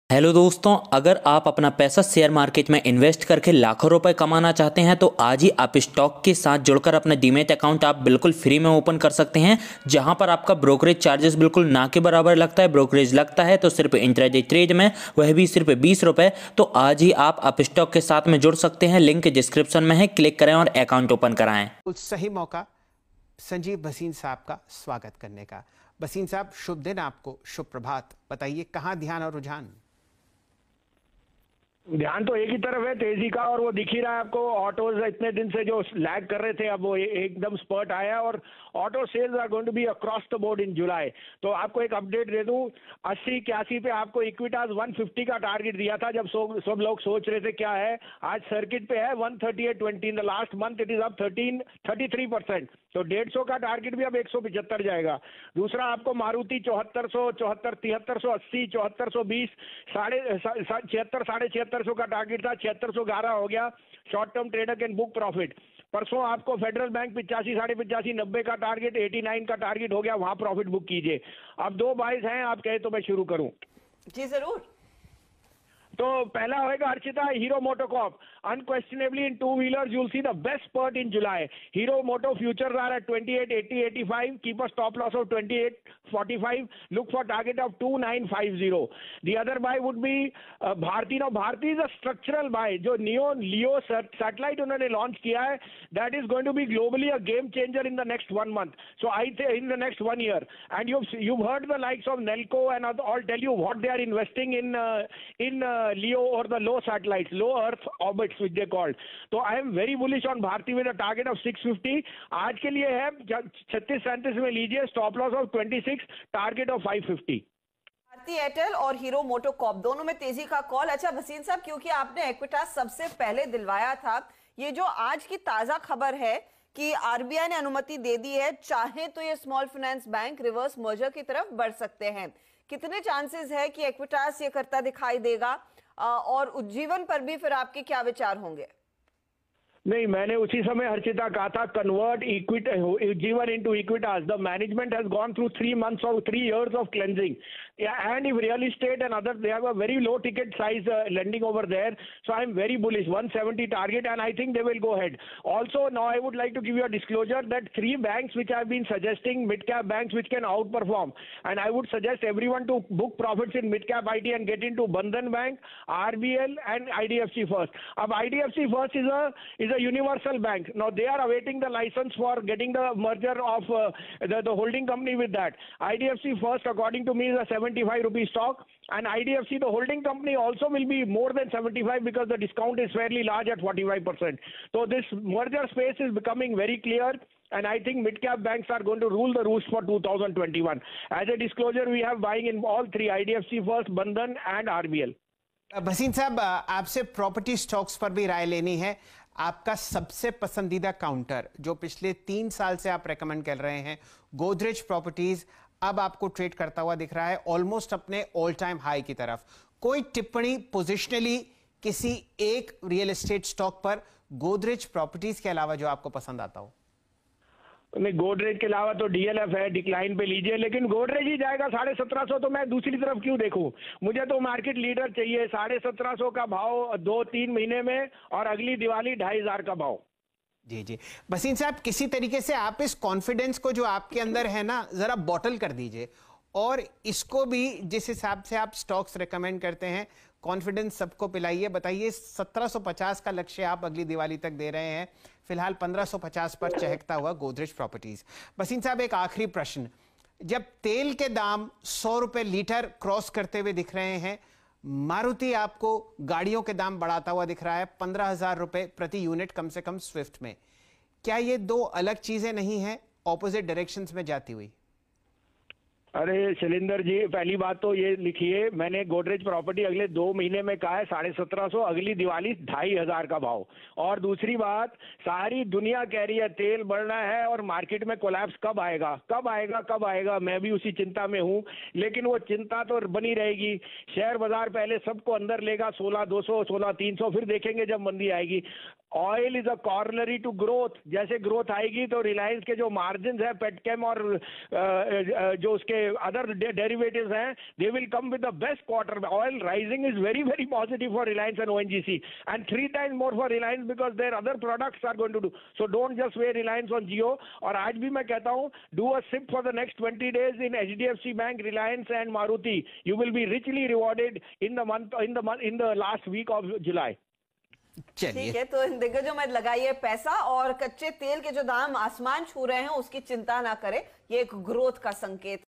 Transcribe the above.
Hello दोस्तों, अगर आप अपना पैसा शेयर मार्केट में इन्वेस्ट करके लाखों रुपए कमाना चाहते हैं तो आज ही आप स्टॉक के साथ जुड़कर अपना डीमैट अकाउंट आप बिल्कुल फ्री में ओपन कर सकते हैं, जहां पर आपका ब्रोकरेज चार्जेस बिल्कुल ना के बराबर लगता है। ब्रोकरेज लगता है तो सिर्फ इंट्राडे ट्रेड में, वह भी सिर्फ 20 रुपए। तो आज ही आप स्टॉक के साथ में जुड़ सकते हैं, लिंक डिस्क्रिप्शन में है, क्लिक करें और अकाउंट ओपन कराएं। सही मौका संजीव भसीन साहब का स्वागत करने का। भसीन साहब, शुभ दिन आपको, शुभ प्रभात। बताइए कहां ध्यान और रुझान? ध्यान तो एक ही तरफ है, तेजी का, और वो दिख ही रहा है आपको। ऑटोज इतने दिन से जो लैग कर रहे थे, अब वो एकदम स्पर्ट आया, और auto sales are going to be across the board in July. तो आपको एक अपडेट दे दूं, 80-81 पे आपको इक्विटास 150 का टारगेट दिया था, जब सब लोग सोच रहे थे क्या है। आज सर्किट पे है 138.20। In the last month it is up 33%। तो 150 का टारगेट भी अब 175 जाएगा। दूसरा, आपको मारुति 7400, 7380, 7420, 76, 7650 का टारगेट था, 7611 हो गया। Short term trader can book profit. परसों आपको फेडरल बैंक 85, 85.5, 90 का टारगेट, 89 का टारगेट हो गया, वहां प्रॉफिट बुक कीजिए। अब 2 बाइज हैं, आप कहे तो मैं शुरू करूं? जी जरूर। तो पहला होएगा Archita, hero MotoCorp. Unquestionably in two wheelers you'll see the best spurt in July. Hero Moto futures are at 28.80, 85. Keep a stop loss of 28.45. Look for target of 2950. The other buy would be Bharti. Now Bharti is a structural buy. जो Leo satellite उन्होंने launch किया है, that is going to be globally a game changer in the next 1 month. So I think in the next 1 year. And you've heard the likes of Nelco and all tell you what they are investing in Leo, or the low satellites, low Earth orbits which they called. So I am very bullish on Bharti with a target of 650. आज के लिए है 36-37 में लीजिए, stop loss of 26, target of 550। Bharti Airtel और हीरो मोटोकॉर्प दोनों में तेजी का कॉल। अच्छा भसीन साहब, क्योंकि आपने इक्विटास सबसे पहले दिलवाया था, ये जो आज की ताजा खबर है कि आरबीआई ने अनुमति दे दी है, चाहे तो ये small finance bank reverse merger की तरफ बढ़ सकते हैं। कितने चांसेस है कि इक्विटास ये करता दिखाई देगा, और उज्जीवन पर भी फिर आपके क्या विचार होंगे? नहीं, मैंने उसी समय हर्षिता कहा था, convert Ujjivan into Equitas. The management has gone through 3 months or 3 years of cleansing. Yeah, and if real estate and others, they have a very low ticket size lending over there. So I'm very bullish, 170 target, and I think they will go ahead. Also, now I would like to give you a disclosure that 3 banks which I've been suggesting, mid-cap banks which can outperform. And I would suggest everyone to book profits in mid-cap IT and get into Bandhan Bank, RBL and IDFC First. Ab IDFC First is a universal bank. Now they are awaiting the license for getting the merger of the holding company with that. IDFC First, according to me, is a 75 rupee stock, and IDFC, the holding company, also will be more than 75 because the discount is fairly large at 45%. So this merger space is becoming very clear, and I think mid-cap banks are going to rule the roost for 2021. As a disclosure, we have buying in all 3, IDFC First, Bandhan and RBL. Bhasin साहब, आपसे property stocks पर भी राय लेनी है। आपका सबसे पसंदीदा counter जो पिछले 3 साल से आप रेकमेंड कर रहे हैं, गोदरेज प्रॉपर्टीज, अब आपको ट्रेड करता हुआ दिख रहा है ऑलमोस्ट अपने ऑल टाइम हाई की तरफ। कोई टिप्पणी पोजिशनली किसी एक रियल एस्टेट स्टॉक पर गोदरेज प्रॉपर्टीज के अलावा जो आपको पसंद आता हो? नहीं, गोदरेज के अलावा तो डीएलएफ है, डिक्लाइन पे लीजिए, लेकिन गोदरेज ही जाएगा 1750। तो मैं दूसरी तरफ क्यों देखूं? मुझे तो मार्केट लीडर चाहिए। 1750 का भाव 2-3 महीने में, और अगली दिवाली 2500 का भाव। जी जी। भसीन साहब, किसी तरीके से आप इस कॉन्फिडेंस को जो आपके अंदर है ना, जरा बॉटल कर दीजिए, और इसको भी जिस हिसाब से आप स्टॉक्स रेकमेंड करते हैं, कॉन्फिडेंस सबको पिलाइए। बताइए, 1750 का लक्ष्य आप अगली दिवाली तक दे रहे हैं, फिलहाल 1550 पर चहकता हुआ गोदरेज प्रॉपर्टीज। भसीन साहब, एक आखिरी प्रश्न, जब तेल के दाम 100 रुपए लीटर क्रॉस करते हुए दिख रहे हैं, मारुति आपको गाड़ियों के दाम बढ़ाता हुआ दिख रहा है 15,000 रुपए प्रति यूनिट कम से कम स्विफ्ट में, क्या ये 2 अलग चीजें नहीं हैं, ऑपोजिट डायरेक्शंस में जाती हुई? अरे शैलेंद्र जी, पहली बात तो ये लिखिए, मैंने गोदरेज प्रॉपर्टी अगले 2 महीने में कहा है 1750, अगली दिवाली 2500 का भाव। और दूसरी बात, सारी दुनिया कह रही है तेल बढ़ना है और मार्केट में कोलैप्स कब आएगा, कब आएगा, कब आएगा। मैं भी उसी चिंता में हूं, लेकिन वो चिंता तो बनी रहेगी। शेयर बाजार पहले सबको अंदर लेगा, 16,200, 16,300, फिर देखेंगे जब मंदी आएगी। Oil is a corollary to growth. जैसे ग्रोथ आएगी तो रिलायंस के जो मार्जिन है पेटकेम और जो उसके अदर डेरिवेटिव्स हैं, they will come with the best quarter. Oil rising is very very positive for Reliance and ONGC and 3 times more for Reliance because their other products are going to do. So don't just weigh Reliance on Jio. और आज भी मैं कहता हूँ, do a SIP for the next 20 days in HDFC Bank, Reliance and Maruti. You will be richly rewarded in the last week of July. ठीक है, तो इन दिग्गजों में लगाइए पैसा और कच्चे तेल के जो दाम आसमान छू रहे हैं उसकी चिंता ना करें, ये एक ग्रोथ का संकेत